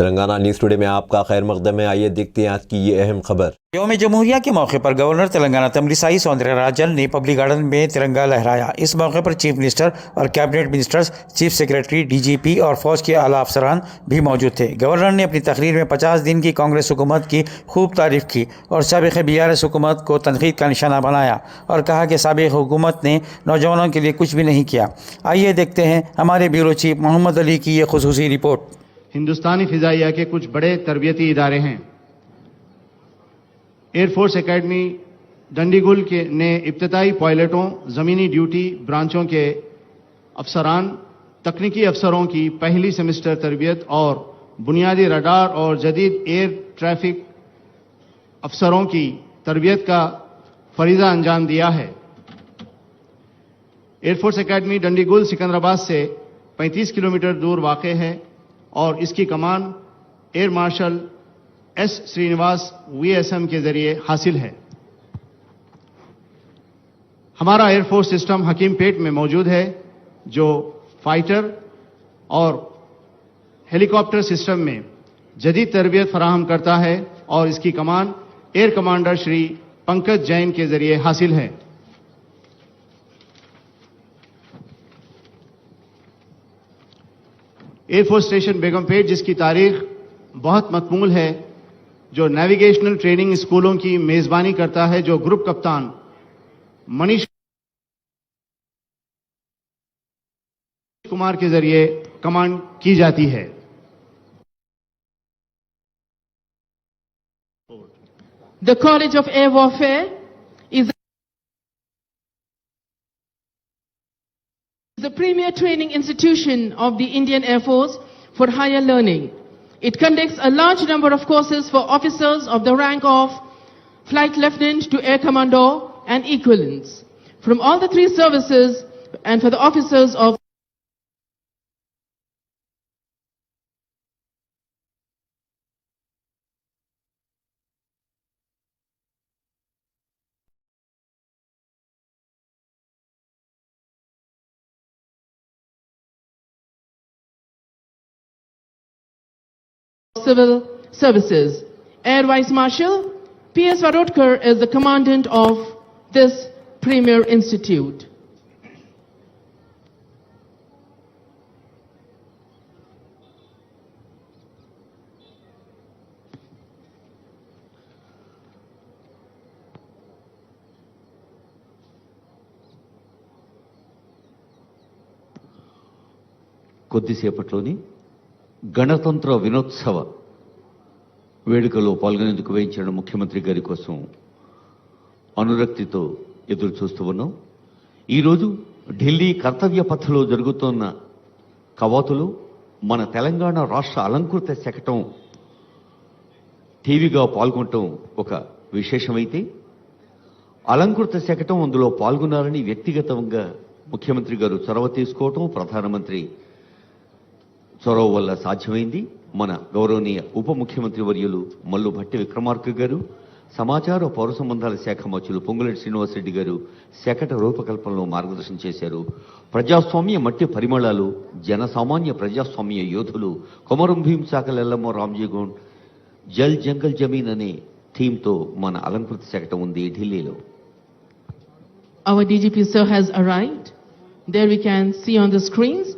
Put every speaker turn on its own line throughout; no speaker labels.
Telangana news today में आपका खैर मकदम है। आइए देखते हैं आज की ये अहम खबर।
यौम जमहूरिया के मौके पर गवर्नर तेलंगाना तमिलिसाई सौंदरराजन ने पब्लिक गार्डन में तिरंगा लहराया। इस मौके पर चीफ मिनिस्टर और cabinet ministers, chief secretary, DGP और फौज के आला अफसरान भी मौजूद थे। गवर्नर ने अपनी तकरीर में 50 दिन की कांग्रेस हुकूमत की खूब तारीफ की और साबिक़ बीआरएस हुकूमत को तनकीद का निशाना बनाया और कहा कि साबिक़ हुकूमत ने नौजवानों के लिए कुछ भी नहीं किया। आइए देखते हैं हमारे ब्यूरो चीफ मोहम्मद अली की ये खुसूसी रिपोर्ट।
हिंदुस्तानी फिजाइया के कुछ बड़े तरबियती इदारे हैं। एयरफोर्स एकेडमी डंडीगुल के ने इब्तदाई पायलटों, ज़मीनी ड्यूटी ब्रांचों के अफसरान, तकनीकी अफसरों की पहली सेमेस्टर तरबियत और बुनियादी रडार और जदीद एयर ट्रैफिक अफसरों की तरबियत का फरीज़ा अंजाम दिया है। एयरफोर्स एकेडमी डंडीगुल सिकंदराबाद से 35 किलोमीटर दूर वाक़ है और इसकी कमान air marshal S Srinivas VSM के जरिए हासिल है। हमारा एयरफोर्स सिस्टम हकीमपेट में मौजूद है, जो फाइटर और हेलीकॉप्टर सिस्टम में जदीद तरबियत फराहम करता है और इसकी कमान एयर कमांडर श्री पंकज जैन के जरिए हासिल है। एयरफोर्स स्टेशन बेगमपेट, जिसकी तारीख बहुत मतमूल है, जो नेविगेशनल ट्रेनिंग स्कूलों की मेजबानी करता है, जो ग्रुप कप्तान मनीष कुमार के जरिए कमांड की जाती है।
The College of Air Warfare is the premier training institution of the Indian Air Force for higher learning. It conducts a large number of courses for officers of the rank of Flight Lieutenant to Air Commodore and equivalents from all the three services, and for the officers of Civil Services. Air Vice Marshal P.S. Varodkar is the commandant of this premier institute.
కొద్దిసేపట్లోని గణతంత్ర వినోత్సవ వేడుకలో పాల్గొనేందుకు వేయించిన ముఖ్యమంత్రి గారి కోసం అనురక్తితో ఎదురు చూస్తూ ఉన్నాం. ఈరోజు ఢిల్లీ కర్తవ్య పథలో జరుగుతున్న కవాతులో మన తెలంగాణ రాష్ట్ర అలంకృత శకటం టీవీగా పాల్గొనటం ఒక విశేషమైతే, అలంకృత శకటం అందులో పాల్గొన్నారని వ్యక్తిగతంగా ముఖ్యమంత్రి గారు చొరవ తీసుకోవటం, ప్రధానమంత్రి చొరవ వల్ల సాధ్యమైంది. మన గౌరవనీయ ఉప ముఖ్యమంత్రి వర్యులు మల్లు భట్టి విక్రమార్క గారు, సమాచార పౌర సంబంధాల శాఖ మంత్రులు పొంగులేటి శ్రీనివాసరెడ్డి గారు శకట రూపకల్పనలో మార్గదర్శనం చేశారు. ప్రజాస్వామ్య మట్టి పరిమళాలు, జనసామాన్య ప్రజాస్వామ్య యోధులు, కొమరం భీం సాకల్ ఎల్లమ్మ రామ్జీగోండ్ జల్ జంగల్ జమీన్ అనే థీమ్తో మన అలంకృత శకటం ఉంది ఢిల్లీలో.
Our DGP sir has arrived. There we can see on the screens.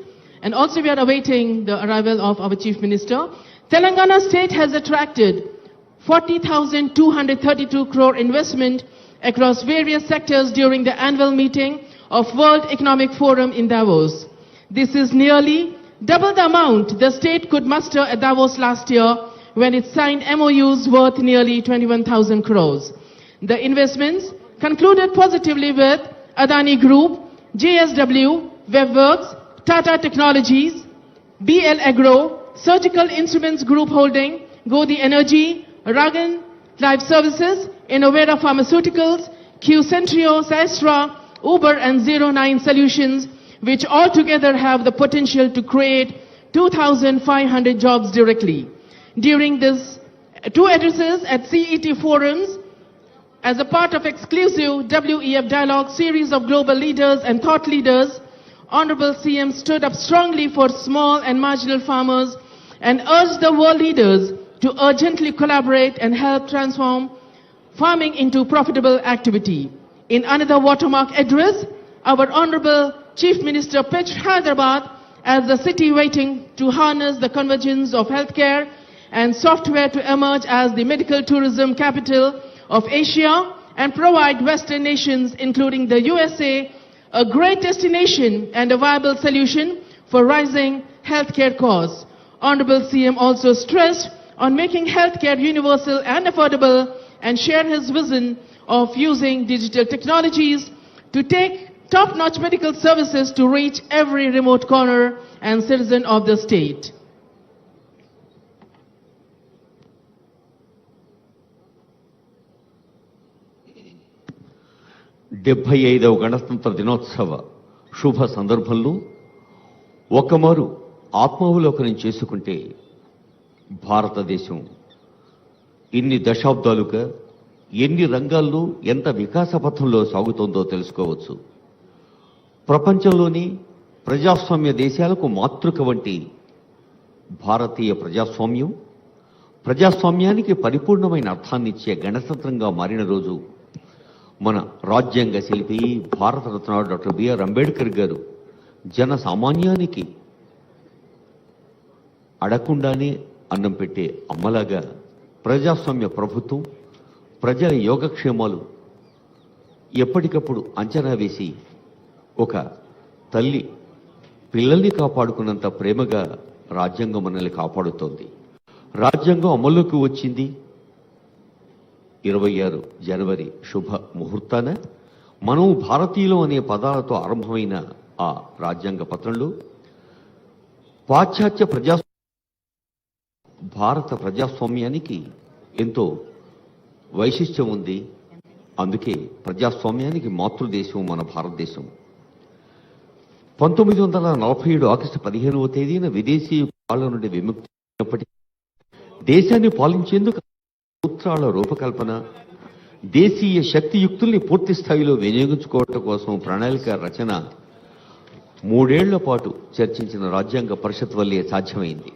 And also we are awaiting the arrival of our Chief Minister. Telangana state has attracted 40,232 crore investment across various sectors during the annual meeting of World Economic Forum in Davos. This is nearly double the amount the state could muster at Davos last year when it signed MOUs worth nearly 21,000 crores. The investments concluded positively with Adani Group, JSW, Webworks, Tata Technologies, BL Agro, Surgical Instruments Group Holding, Godi Energy, Ragan Life Services, Innovera Pharmaceuticals, Q-Centrio, Systra, Uber and 09 Solutions, which all together have the potential to create 2,500 jobs directly. During this two addresses at CET forums, as a part of exclusive WEF Dialogue series of global leaders and thought leaders, Honorable CM stood up strongly for small and marginal farmers and urged the world leaders to urgently collaborate and help transform farming into profitable activity. In another watermark address, our Honorable Chief Minister pitched Hyderabad as the city waiting to harness the convergence of healthcare and software to emerge as the medical tourism capital of Asia and provide Western nations, including the USA, a great destination and a viable solution for rising healthcare costs. Honorable CM also stressed on making healthcare universal and affordable and shared his vision of using digital technologies to take top-notch medical services to reach every remote corner and citizen of the state.
డెబ్భై ఐదవ గణతంత్ర దినోత్సవ శుభ సందర్భంలో ఒక్కమారు ఆత్మావలోకనం చేసుకుంటే భారతదేశం ఇన్ని దశాబ్దాలుగా ఎన్ని రంగాల్లో ఎంత వికాస పథంలో సాగుతోందో తెలుసుకోవచ్చు. ప్రపంచంలోని ప్రజాస్వామ్య దేశాలకు మాతృక వంటి భారతీయ ప్రజాస్వామ్యానికి పరిపూర్ణమైన అర్థాన్నిచ్చే గణతంత్రంగా మారిన రోజు మన రాజ్యాంగ శిల్పి భారతరత్న డాక్టర్ బిఆర్ అంబేద్కర్ గారు జన సామాన్యానికి అడగకుండానే అన్నం పెట్టే అమ్మలాగా ప్రజాస్వామ్య ప్రభుత్వం ప్రజల యోగక్షేమాలు ఎప్పటికప్పుడు అంచనా వేసి ఒక తల్లి పిల్లల్ని కాపాడుకున్నంత ప్రేమగా రాజ్యాంగం మనల్ని కాపాడుతోంది. రాజ్యాంగం అమల్లోకి వచ్చింది 26 జనవరి శుభ ముహూర్తాన. మనం భారతీయులు అనే పదాలతో ఆరంభమైన ఆ రాజ్యాంగ పత్రంలో పాశ్చాత్య భారత ప్రజాస్వామ్యానికి ఎంతో వైశిష్ట్యం ఉంది. అందుకే ప్రజాస్వామ్యానికి మాతృదేశం మన భారతదేశం. 1947 ఆగస్టు 15వ తేదీన విదేశీ పాలన నుండి విముక్తి అయినప్పటికీ దేశాన్ని పాలించేందుకు సూత్రాల రూపకల్పన, దేశీయ శక్తియుక్తుల్ని పూర్తి స్థాయిలో వినియోగించుకోవటం కోసం ప్రణాళిక రచన 3 ఏళ్ల పాటు చర్చించిన రాజ్యాంగ పరిషత్ వల్లే సాధ్యమైంది.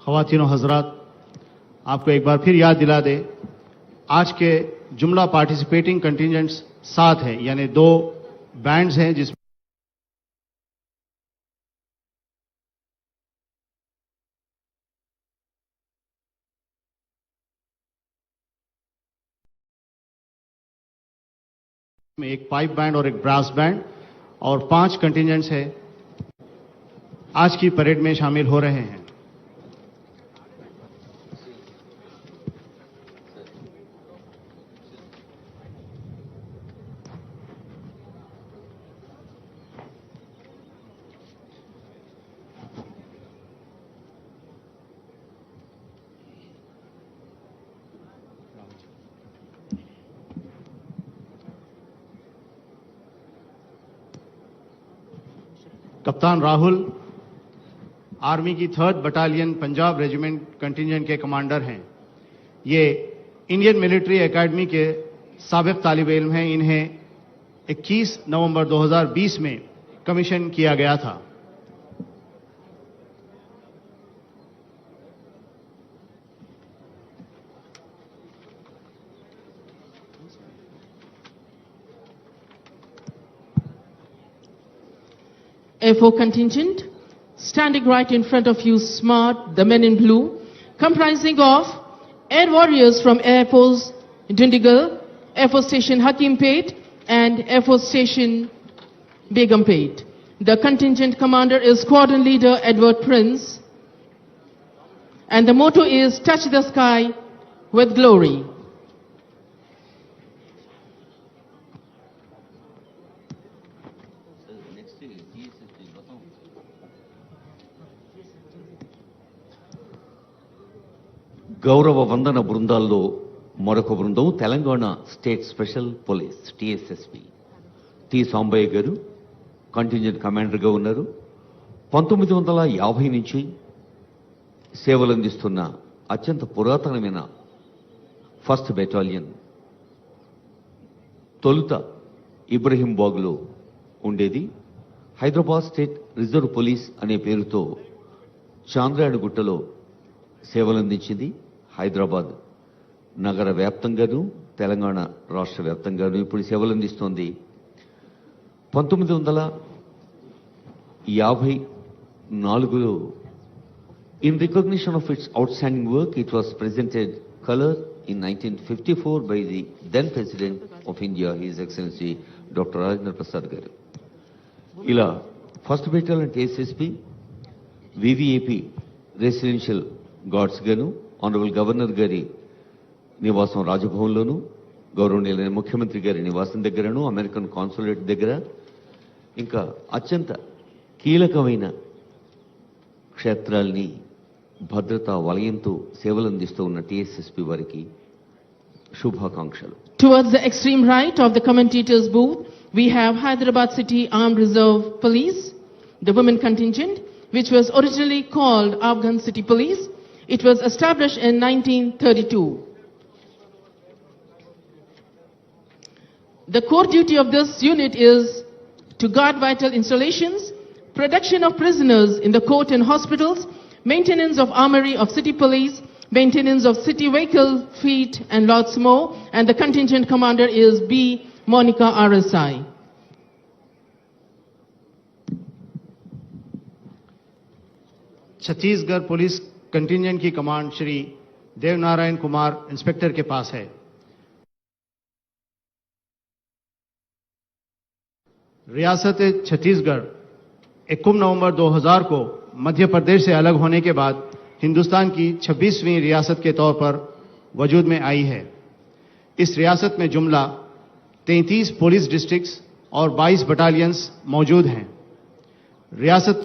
ख़वातीनो हजरात, आपको एक बार फिर याद दिला दे, आज के जुमला पार्टिसिपेटिंग कंटिजेंट्स 7 हैं, यानी 2 बैंड्स हैं जिसमें एक पाइप बैंड और एक ब्रास बैंड और 5 कंटिजेंट्स हैं आज की परेड में शामिल हो रहे हैं. कप्तान राहुल आर्मी की 3rd battalion Punjab regiment contingent के कमांडर हैं. ये इंडियन मिलिट्री एकेडमी के साबिक तालिब इल्म हैं. इन्हें 21 नवंबर 2020 में कमीशन किया गया था.
A4 contingent, standing right in front of you, smart, the men in blue, comprising of air warriors from Air Force Dundigal, Air Force Station Hakimpet, and Air Force Station Begumpet. The contingent commander is Squadron Leader Edward Prince, and the motto is "Touch the Sky with Glory."
గౌరవ వందన బృందాల్లో మరొక బృందం Telangana state special police TSSP T Sambaiah గారు contingent కమాండర్గా ఉన్నారు. 1950 నుంచి సేవలందిస్తున్న అత్యంత పురాతనమైన first battalion తొలుత ఇబ్రహీంబాగ్లో ఉండేది. హైదరాబాద్ స్టేట్ రిజర్వ్ పోలీస్ అనే పేరుతో చాంద్రాయణగుట్టలో సేవలందించింది. హైదరాబాద్ నగర వ్యాప్తంగాను తెలంగాణ రాష్ట్ర వ్యాప్తంగాను ఇప్పుడు సేవలందిస్తోంది. 1954లో in recognition of its outstanding work, it was presented color in 1954 by the then President of India, His Excellency Dr. Rajendra Prasad garu. ఇలా first battalion TSSP VVIP residential guards గాను honourable governor గారి నివాసం రాజభవన్లోను, గౌరవనీయులైన ముఖ్యమంత్రి గారి నివాసం దగ్గరను, American consulate దగ్గర, ఇంకా అత్యంత కీలకమైన క్షేత్రాల్ని భద్రతా వలయంతో సేవలందిస్తూ ఉన్న టీఎస్ఎస్పీ వారికి శుభాకాంక్షలు.
Towards the extreme right of the commentator's booth, we have Hyderabad City Armed Reserve Police, the women contingent, which was originally called Afghan City Police. It was established in 1932. The core duty of this unit is to guard vital installations, production of prisoners in the court and hospitals, maintenance of armory of city police, maintenance of city vehicle fleet, and lots more. And the contingent commander is B. Monica RSI.
Chhattisgarh police contingent की command Shri Devnarayan Kumar inspector के पास है. रियासत छत्तीसगढ़ 21 नवंबर 2000 को मध्य प्रदेश से अलग होने के बाद हिंदुस्तान की 26वीं रियासत के तौर पर वजूद में आई है. इस रियासत में जुमला 33 पुलिस डिस्ट्रिक्ट्स और 22 बटालियंस मौजूद हैं. रियासत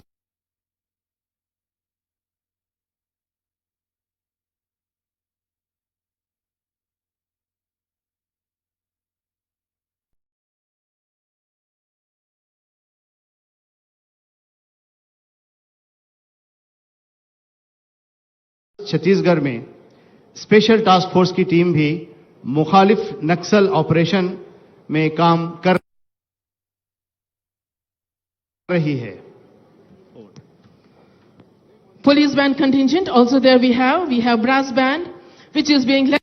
छत्तीसगढ़ में स्पेशल टास्क फोर्स की टीम भी मुखालिफ नक्सल ऑपरेशन में काम कर रही है.
Police band contingent, also there we have brass band, which is being led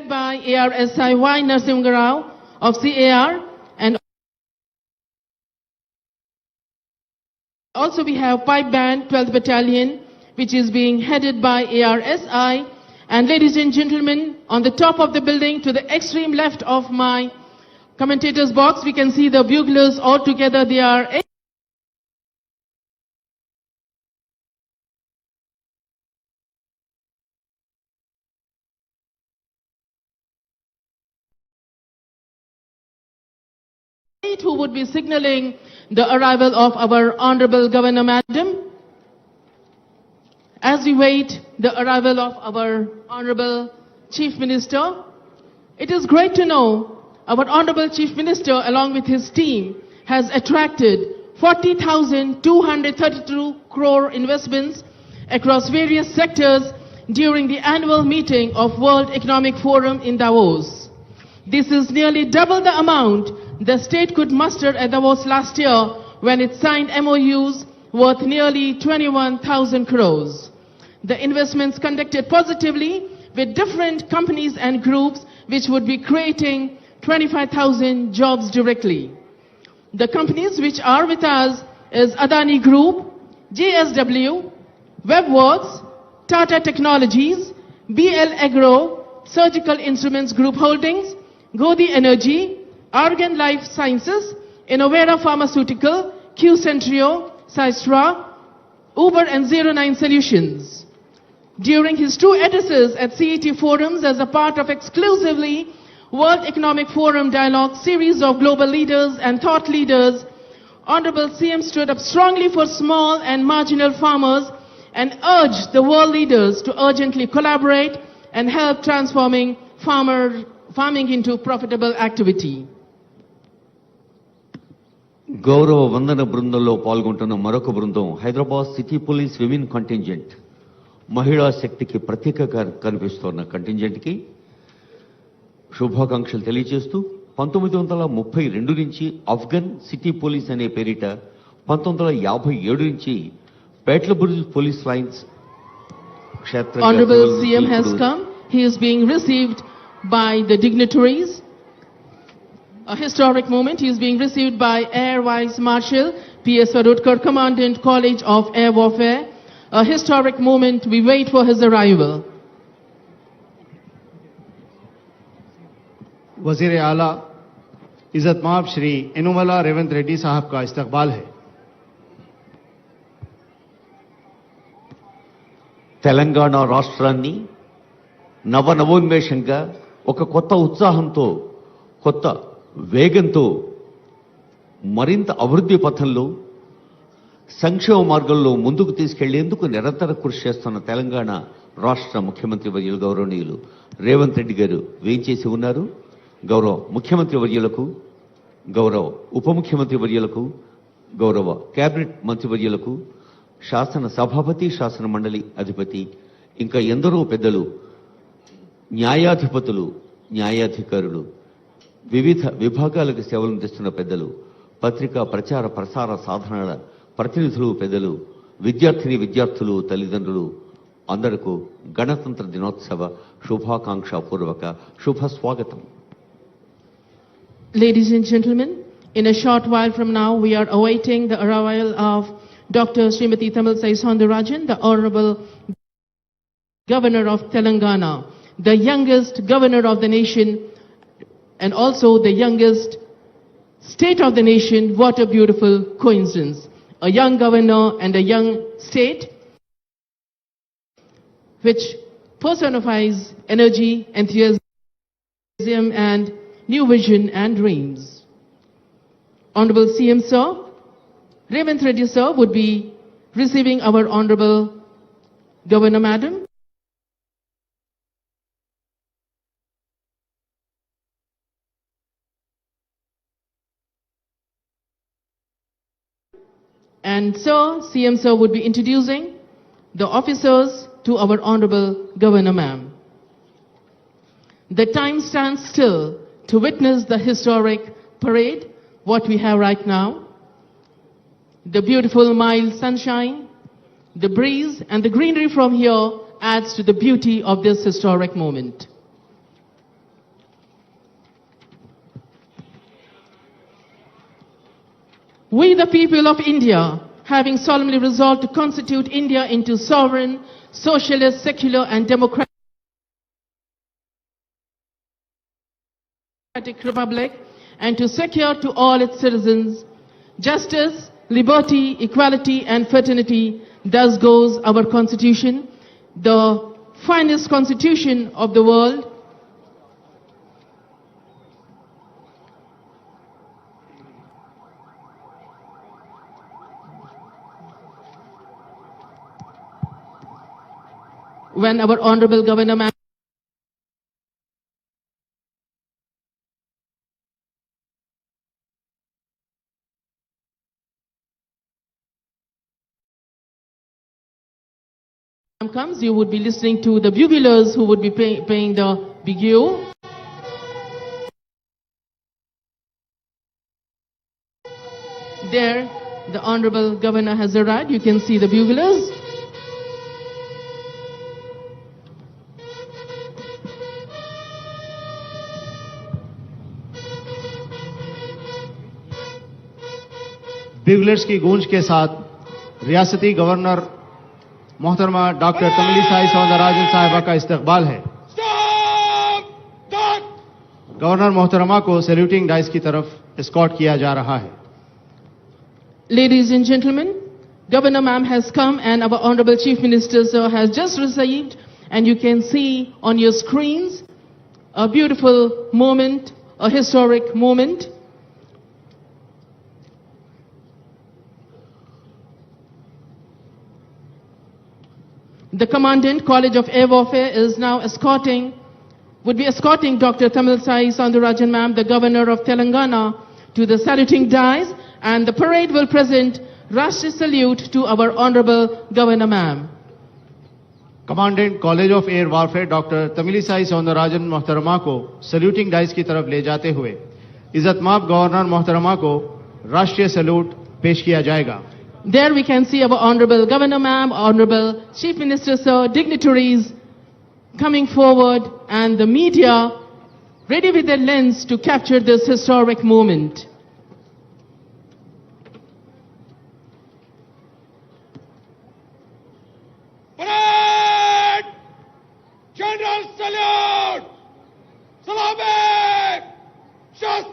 by ARSI Y. Narasimha Rao of CAR, and also we have pipe band 12th battalion, which is being headed by ARSI. And ladies and gentlemen, on the top of the building to the extreme left of my commentator's box, we can see the buglers all together. They are who would be signaling the arrival of our Honorable Governor Madam. As we wait the arrival of our Honorable Chief Minister, it is great to know our Honorable Chief Minister along with his team has attracted 40,232 crore investments across various sectors during the annual meeting of World Economic Forum in Davos. This is nearly double the amount the state could muster at Davos last year when it signed MOUs worth nearly 21,000 crores. The investments conducted positively with different companies and groups which would be creating 25,000 jobs directly. The companies which are with us is Adani Group, JSW, WebWorks, Tata Technologies, BL Agro, Surgical Instruments Group Holdings, Godi Energy, Argan Life Sciences, Innovera Pharmaceutical, Q Centrio, Systra, Uber and 09 Solutions. During his two addresses at CET forums as a part of exclusively World Economic Forum Dialogue series of global leaders and thought leaders Honorable CM stood up strongly for small and marginal farmers and urged the world leaders to urgently collaborate and help transforming farming into profitable activity.
గౌరవ వందన బృందంలో పాల్గొంటున్న మరొక బృందం Hyderabad city police women contingent, మహిళా శక్తికి ప్రత్యేకంగా కనిపిస్తున్న కంటింజెంట్కి శుభాకాంక్షలు తెలియజేస్తూ 1932 నుంచి అఫ్ఘన్ సిటీ పోలీస్ అనే పేరిట 1957 నుంచి పేట్లబుర్జ్ పోలీస్ లైన్స్ క్షేత్రంగా
Honorable
సేవలు
CM has
ఇప్పుడు
come. He is being received by the dignitaries. A historic moment. He is being received by Air Vice Marshal P.S. Farudkar, Commandant College of Air Warfare. A historic moment. We wait for his arrival.
वजीर आला इज्जत माब श्री एनुमला रेवंत रेड्डी साहब का इस्तकबाल है।
తెలంగాణ రాష్ట్రాన్ని నవోన్మేషంగా ఒక కొత్త ఉత్సాహంతో కొత్త వేగంతో మరింత అభివృద్ధి పథంలో సంక్షేమ మార్గంలో ముందుకు తీసుకెళ్లేందుకు నిరంతర కృషి చేస్తున్న తెలంగాణ రాష్ట్ర ముఖ్యమంత్రి వర్యులు గౌరవనీయులు రేవంత్ రెడ్డి గారు వేయించేసి ఉన్నారు. గౌరవ ముఖ్యమంత్రి వర్యులకు, గౌరవ ఉప ముఖ్యమంత్రి వర్యులకు, గౌరవ కేబినెట్ మంత్రివర్యులకు, శాసన సభాపతి, శాసన మండలి అధిపతి, ఇంకా ఎందరో పెద్దలు, న్యాయాధిపతులు, న్యాయాధికారులు, వివిధ విభాగాలకు సేవలు అందిస్తున్న పెద్దలు, పత్రికా ప్రచార ప్రసార సాధనాల ప్రతినిధులు, పెద్దలు, విద్యార్థులు, తల్లిదండ్రులు అందరకు గణతంత్ర దినోత్సవ శుభాకాంక్షాపూర్వక శుభ స్వాగతం.
Ladies and gentlemen, in a short while from now, we are awaiting the arrival of Dr. Srimati Tamilisai Soundararajan, the Honorable Governor of Telangana, the youngest governor of the nation and also the youngest state of the nation. What a beautiful coincidence. A young governor and a young state, which personifies energy, enthusiasm and new vision and dreams. Honorable CM Sir, Revanth Reddy Sir would be receiving our Honorable Governor Madam. And Sir, CM Sir would be introducing the officers to our Honorable Governor Ma'am. The time stands still to witness the historic parade, what we have right now. The beautiful mild sunshine, the breeze and the greenery from here adds to the beauty of this historic moment. We, the people of India, having solemnly resolved to constitute India into sovereign, socialist, secular and democratic republic, and to secure to all its citizens justice, liberty, equality and fraternity, thus goes our constitution, the finest constitution of the world. When our Honorable Governor Ma'am comes, you would be listening to the buglers who would be playing the bugle. There, the Honorable Governor has arrived. You can see the buglers.
बिगलर्स की गूंज के साथ रियासती governor मोहतरमा doctor Tamilisai Soundararajan साहिबा का इस्तकबाल है। गवर्नर मोहतरमा को सैल्यूटिंग डाइस की तरफ एस्कॉर्ट किया जा रहा है।
Ladies and gentlemen, Governor Ma'am has come and our Honorable Chief Minister Sir has just received, and you can see on your screens a beautiful moment, a historic moment. The Commandant, College of Air Warfare, is now would be escorting Dr. Tamilisai Soundararajan ma'am, the Governor of Telangana, to the saluting dais, and the parade will present Rashtriya salute to our Honorable Governor ma'am.
Commandant college of air warfare doctor Tamilisai Soundararajan मोहतरमा को saluting dice की तरफ ले जाते हुए इज्जतमाब governor मोहतरमा को राष्ट्रीय सैल्यूट पेश किया जाएगा.
There we can see our Honorable Governor ma'am, Honorable Chief Minister sir, dignitaries coming forward, and the media ready with their lens to capture this historic moment.
General salute! Salame! Shast!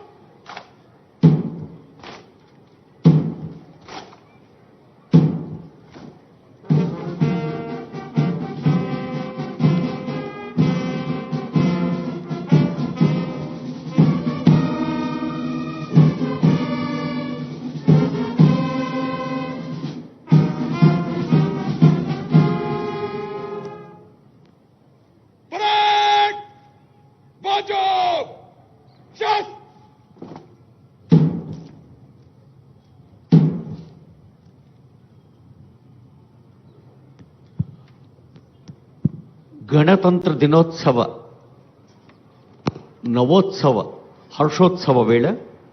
గణతంత్ర దినోత్సవ నవోత్సవ హర్షోత్సవ వేళ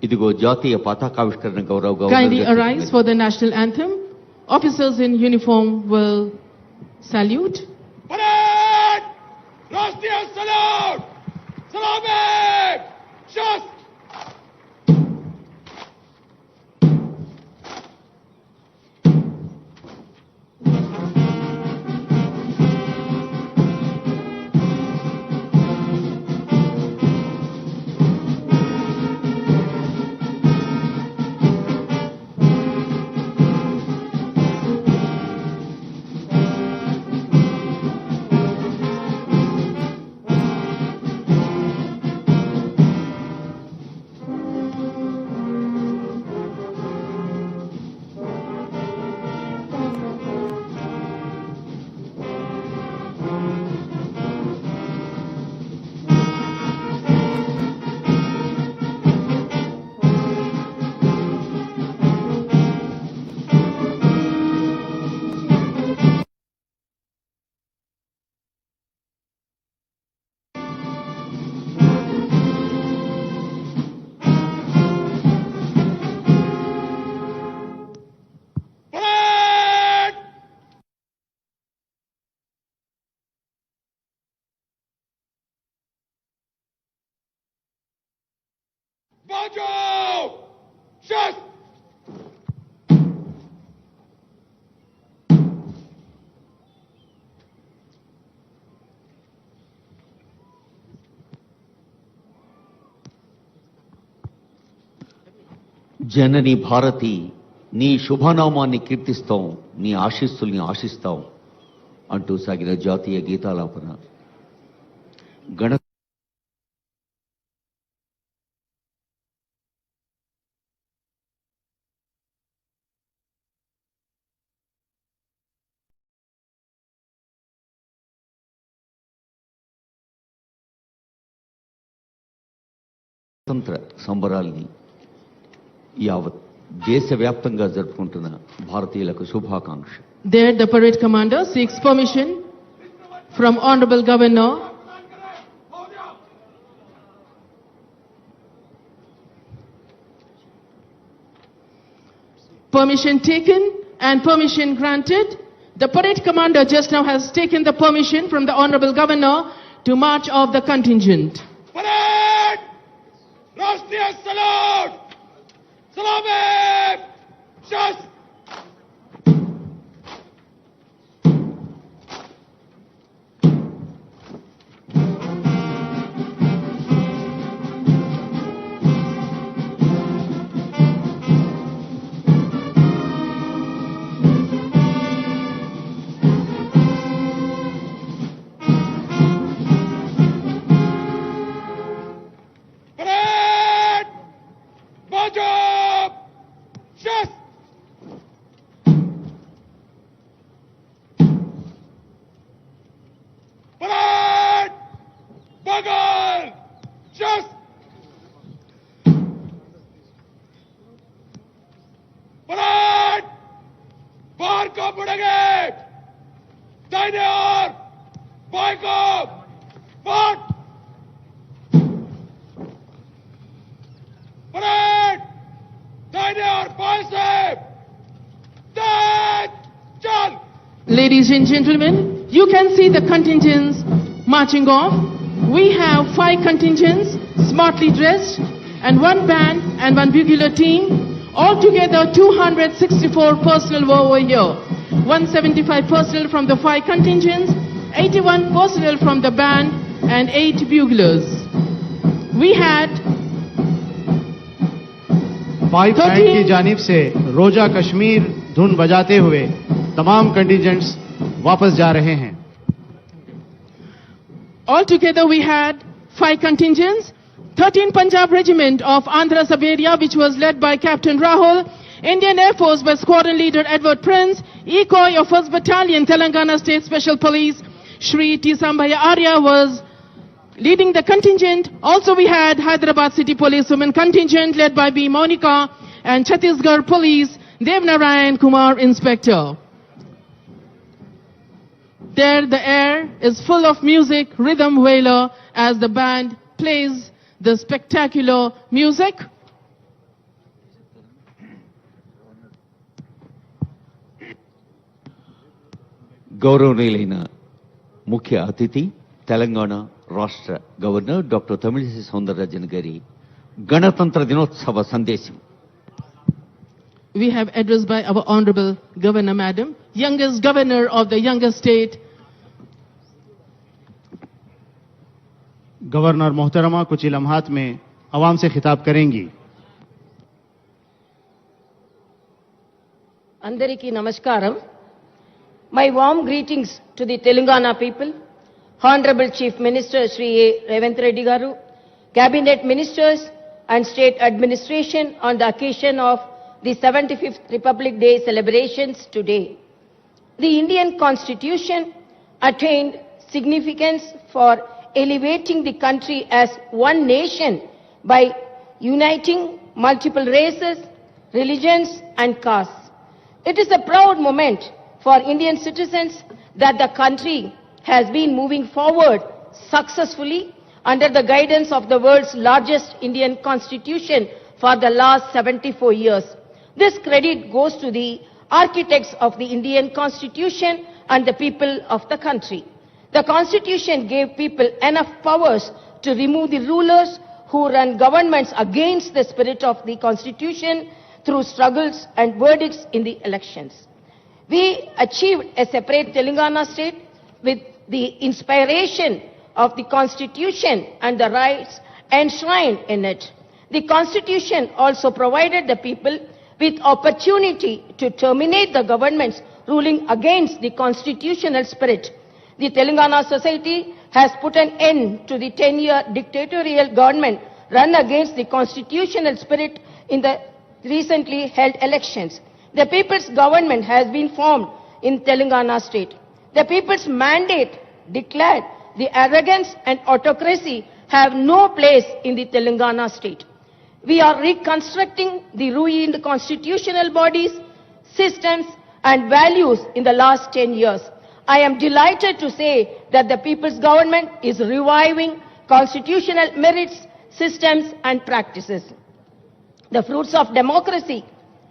ఇదిగో జాతీయ పతాకావిష్కరణ గౌరవ
Kindly
governor
arise for the national anthem. Officers in uniform will salute.
Parade! Rashtriya salute! Salame! Shast! Bajo! Shast!
జనని భారతి నీ శుభనామాన్ని కీర్తిస్తాం, నీ ఆశీస్సుల్ని ఆశిస్తాం అంటూ సాగిన జాతీయ గీతాలాపన గణ స్వతంత్ర సంబరాల్ని యావత్ దేశవ్యాప్తంగా జరుపుకుంటున్న భారతీయులకు శుభాకాంక్ష.
There the parade commander seeks permission from Honorable Governor permission taken and permission granted. The parade commander just now has taken the permission from the Honorable Governor to march off the contingent.
Parade! Rashtriya salute! Salame! Shast! Parade! Bajo! Shast! दाहिने और बाएं को फट parade दाहिने और बाएं से तेज चल
Ladies and gentlemen, you can see the contingents marching off. We have 5 contingents smartly dressed and 1 band and 1 bugler team. Altogether 264 personnel were over here. 175 personnel from the 5 contingents, 81 personnel from the band and 8 buglers. We had
5 band की जानिब से रोजा कश्मीर धुन बजाते हुए तमाम contingents वापस जा रहे हैं।
Altogether we had 5 contingents. 13 Punjab Regiment of Andhra Saberia, which was led by Captain Rahul. Indian Air Force by Squadron Leader Edward Prince. ECOI of 1st Battalion, Telangana State Special Police, Shri T. Sambhaya Arya was leading the contingent. Also we had Hyderabad City Police Women Contingent led by B. Monica and Chhattisgarh Police, Devnarayan Kumar Inspector. There the air is full of music, rhythm wailer as the band plays the spectacular music.
గౌరవనీయులైన ముఖ్య అతిథి తెలంగాణ రాష్ట్ర governor doctor Tamilisai Soundararajan గారి గణతంత్ర దినోత్సవ సందేశం.
We have address by our Honorable Governor Madam, youngest governor of the youngest state.
Governor मोहतरमा कुछ ही लम्हात में अवाम से खिताब करेंगी।
Andariki Namaskaram. My warm greetings to the Telangana people, Honorable Chief Minister Shri A. Revanth Reddy Garu, Cabinet Ministers and State Administration on the occasion of the 75th Republic Day celebrations today. The Indian Constitution attained significance for elevating the country as one nation by uniting multiple races, religions and castes. It is a proud moment for Indian citizens that the country has been moving forward successfully under the guidance of the world's largest Indian constitution for the last 74 years. This credit goes to the architects of the Indian constitution and the people of the country. The constitution gave people enough powers to remove the rulers who run governments against the spirit of the constitution through struggles and verdicts in the elections. We achieved a separate Telangana state with the inspiration of the constitution and the rights enshrined in it. The constitution also provided the people with opportunity to terminate the governments ruling against the constitutional spirit. The Telangana society has put an end to the 10-year dictatorial government run against the constitutional spirit in the recently held elections. The people's government has been formed in Telangana state. The people's mandate declared the arrogance and autocracy have no place in the Telangana state. We are reconstructing the ruined constitutional bodies, systems and values in the last 10 years. I am delighted to say that the people's government is reviving constitutional merits, systems and practices. The fruits of democracy,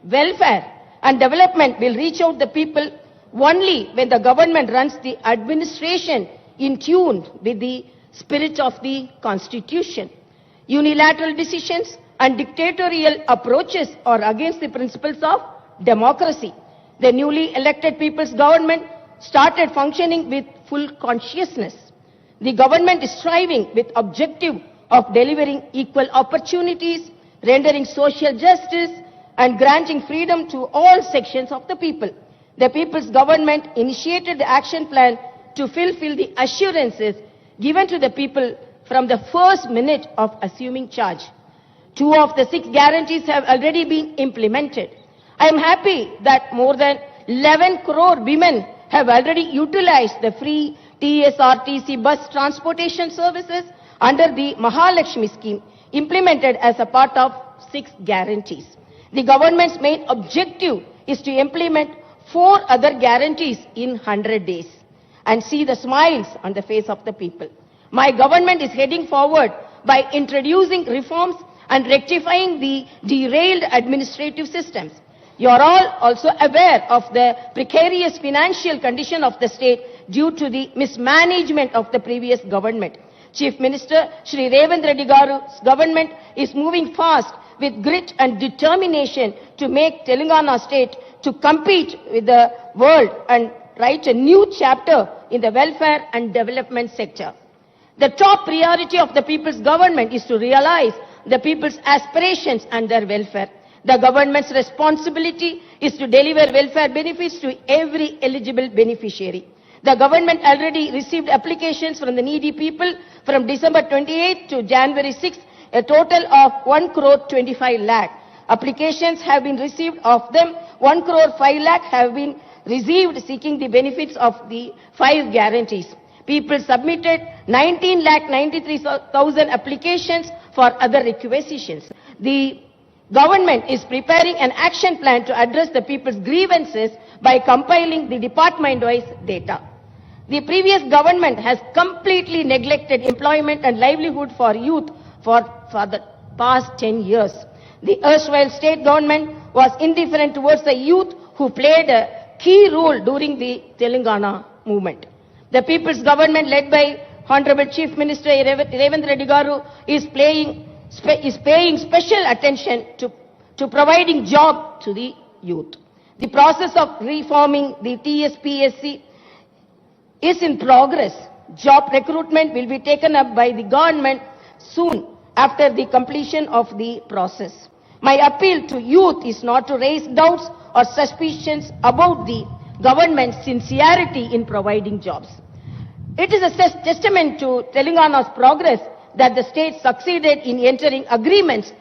welfare and development will reach out the people only when the government runs the administration in tune with the spirit of the constitution. Unilateral decisions and dictatorial approaches are against the principles of democracy. The newly elected people's government started functioning with full consciousness. The government is striving with objective of delivering equal opportunities, rendering social justice and granting freedom to all sections of the people. The people's government initiated the action plan to fulfill the assurances given to the people from the first minute of assuming charge. 2 of the 6 guarantees have already been implemented. I am happy that more than 11 crore women have already utilized the free TSRTC bus transportation services under the Mahalakshmi scheme implemented as a part of 6 guarantees. The government's main objective is to implement 4 other guarantees in 100 days. and see the smiles on the face of the people. My government is heading forward by introducing reforms and rectifying the derailed administrative systems. You are all also aware of the precarious financial condition of the state due to the mismanagement of the previous government. Chief Minister Shri Revanth Reddy Garu's government is moving fast with grit and determination to make Telangana state to compete with the world and write a new chapter in the welfare and development sector. The top priority of the people's government is to realize the people's aspirations and their welfare. The government's responsibility is to deliver welfare benefits to every eligible beneficiary. The government already received applications from the needy people from December 28 to January 6, a total of 1 crore 25 lakh. Applications have been received. Of them, 1 crore 5 lakh have been received seeking the benefits of the 5 guarantees. People submitted 19,93,000 applications for other requisitions. The government is preparing an action plan to address the people's grievances by compiling the department-wise data. The previous government has completely neglected employment and livelihood for youth for the past 10 years. The erstwhile state government was indifferent towards the youth who played a key role during the Telangana movement. The people's government led by Honorable Chief Minister Revanth Reddy Garu is paying special attention to providing job to the youth. The process of reforming the TSPSC is in progress. Job recruitment will be taken up by the government soon after the completion of the process. My appeal to youth is not to raise doubts or suspicions about the government's sincerity in providing jobs. It is a testament to Telangana's progress that the state succeeded in entering agreements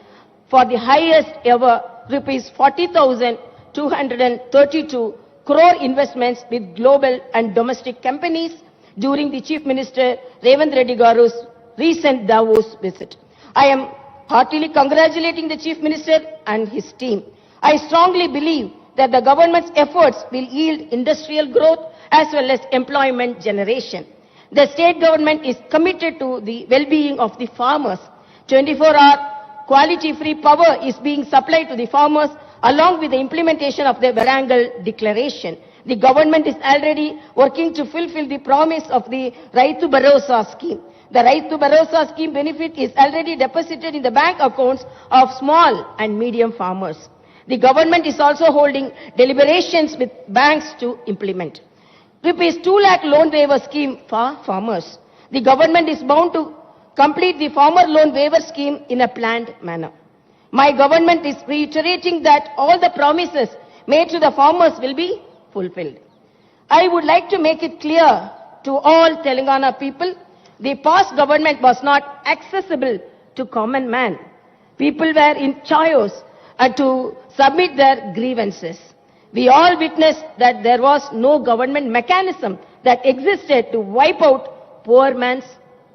for the highest ever rupees 40,232 crore investments with global and domestic companies during the Chief Minister Revanth Reddy Garu's recent Davos visit. I am heartily congratulating the Chief Minister and his team. I strongly believe that the government's efforts will yield industrial growth as well as employment generation. The state government is committed to the well-being of the farmers. 24-hour quality-free power is being supplied to the farmers along with the implementation of the Warangal Declaration. The government is already working to fulfill the promise of the Raitu Bharosa scheme. The Raitu Bharosa scheme benefit is already deposited in the bank accounts of small and medium farmers. The government is also holding deliberations with banks to implement. Rupees 2 lakh loan waiver scheme for farmers. The government is bound to complete the farmer loan waiver scheme in a planned manner. My government is reiterating that all the promises made to the farmers will be fulfilled. I would like to make it clear to all Telangana people, the past government was not accessible to common man. People were in chaos to submit their grievances. We all witnessed that there was no government mechanism that existed to wipe out poor man's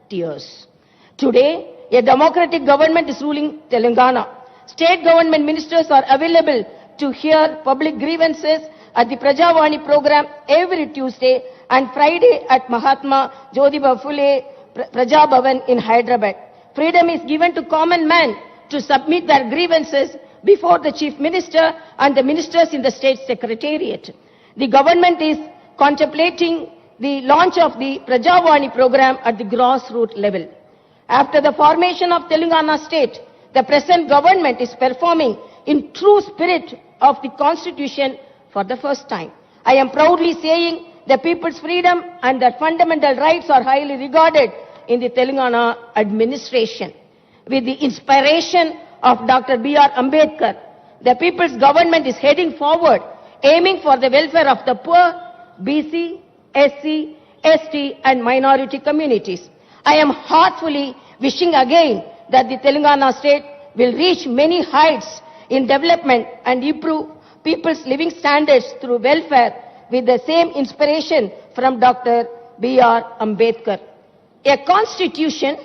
tears. Today, a democratic government is ruling Telangana. State government ministers are available to hear public grievances at the Prajavani program every Tuesday and Friday at Mahatma Jyotiba Phule Praja Bhavan in Hyderabad. Freedom is given to common man to submit their grievances before the Chief Minister and the ministers in the State Secretariat. The government is contemplating the launch of the Prajavani program at the grassroots level. After the formation of Telangana state, the present government is performing in true spirit of the Constitution for the first time. I am proudly saying the people's freedom and their fundamental rights are highly regarded in the Telangana administration. With the inspiration of Dr. B.R. Ambedkar, the people's government is heading forward, aiming for the welfare of the poor, BC, SC, ST and minority communities. I am heartfully wishing again that the Telangana state will reach many heights in development and improve people's living standards through welfare with the same inspiration from Dr. B.R. Ambedkar. A constitution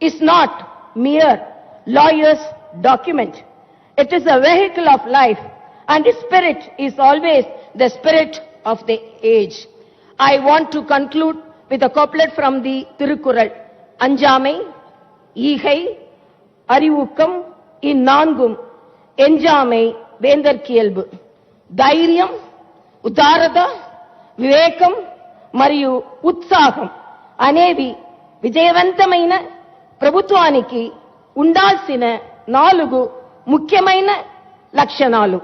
is not mere lawyer's document. It is a vehicle of life, and its spirit is always the spirit of the age. I want to conclude with a couplet from the Tirukkural. Anjamai, Ihai, Arivukam, Innangum, Enjamai, Vendar Kielbu. ధైర్యం, ఉదారత, వివేకం మరియు ఉత్సాహం అనేవి విజయవంతమైన ప్రభుత్వానికి ఉండాల్సిన 4 ముఖ్యమైన లక్షణాలు.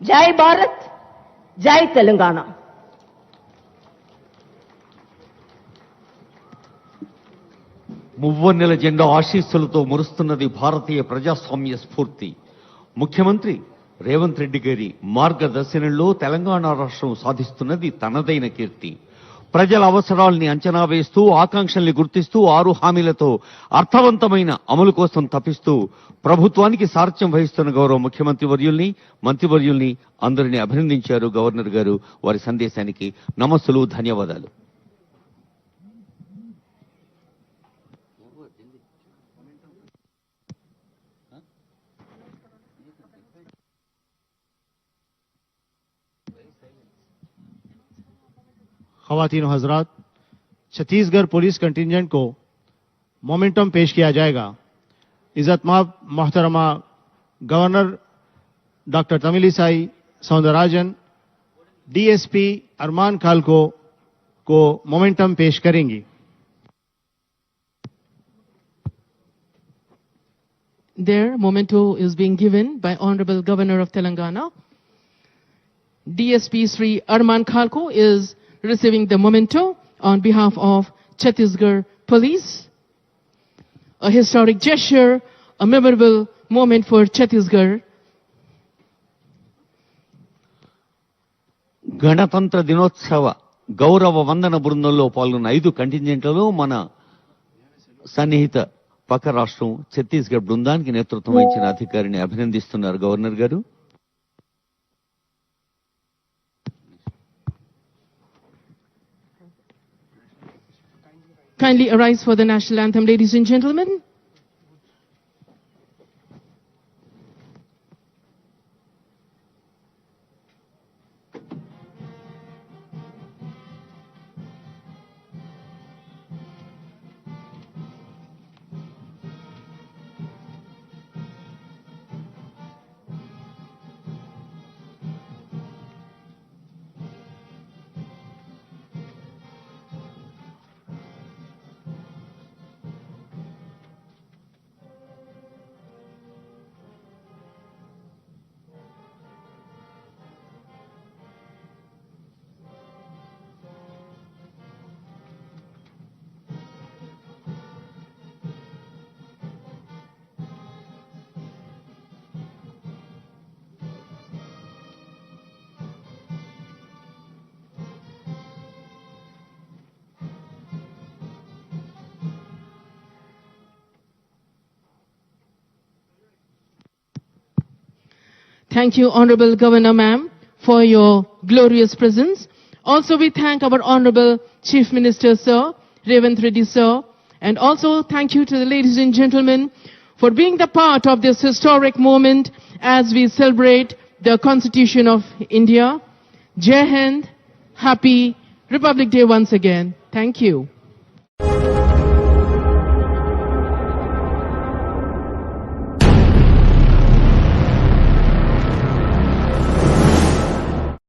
జై భారత్, జై తెలంగాణ.
మువ్వన్నెల జెండా ఆశీస్సులతో మురుస్తున్నది భారతీయ ప్రజాస్వామ్య స్ఫూర్తి. ముఖ్యమంత్రి రేవంత్ రెడ్డి గారి మార్గదర్శనంలో తెలంగాణ రాష్ట్రం సాధిస్తున్నది తనదైన కీర్తి. ప్రజల అవసరాల్ని అంచనా వేస్తూ, ఆకాంక్షల్ని గుర్తిస్తూ, 6 హామీలతో అర్థవంతమైన అమలు కోసం తపిస్తూ ప్రభుత్వానికి సారథ్యం వహిస్తున్న గౌరవ ముఖ్యమంత్రి వర్యుల్ని, మంత్రివర్యుల్ని అందరినీ అభినందించారు గవర్నర్ గారు. వారి సందేశానికి నమస్సులు, ధన్యవాదాలు.
ख़वातीन हजरात, छत्तीसगढ़ पुलिस कंटिंजेंट को मोमेंटम पेश किया जाएगा. इज्जतमाब मोहतरमा governor doctor Tamilisai Soundararajan DSP Arman खालको को मोमेंटम पेश करेंगी.
Their memento is being given by Honorable Governor of Telangana. DSP Sri Arman Khalko is receiving the memento on behalf of Chhattisgarh Police. A historic gesture, a memorable moment for Chhattisgarh.
గణతంత్ర దినోత్సవ గౌరవ వందన బృందంలో పాల్గొన్న 5 కంటింజెంట్లలో మన సన్నిహిత పక్క రాష్ట్రం ఛత్తీస్గఢ్ బృందానికి నేతృత్వం వహించిన అధికారిని అభినందిస్తున్నారు గవర్నర్ గారు.
Kindly arise for the national anthem, ladies and gentlemen. Thank you, Honorable Governor Ma'am, for your glorious presence. Also, we thank our Honorable Chief Minister, Sir, Revanth Reddy, Sir, and also thank you to the ladies and gentlemen for being the part of this historic moment as we celebrate the Constitution of India. Jai Hind, happy Republic Day once again. Thank you.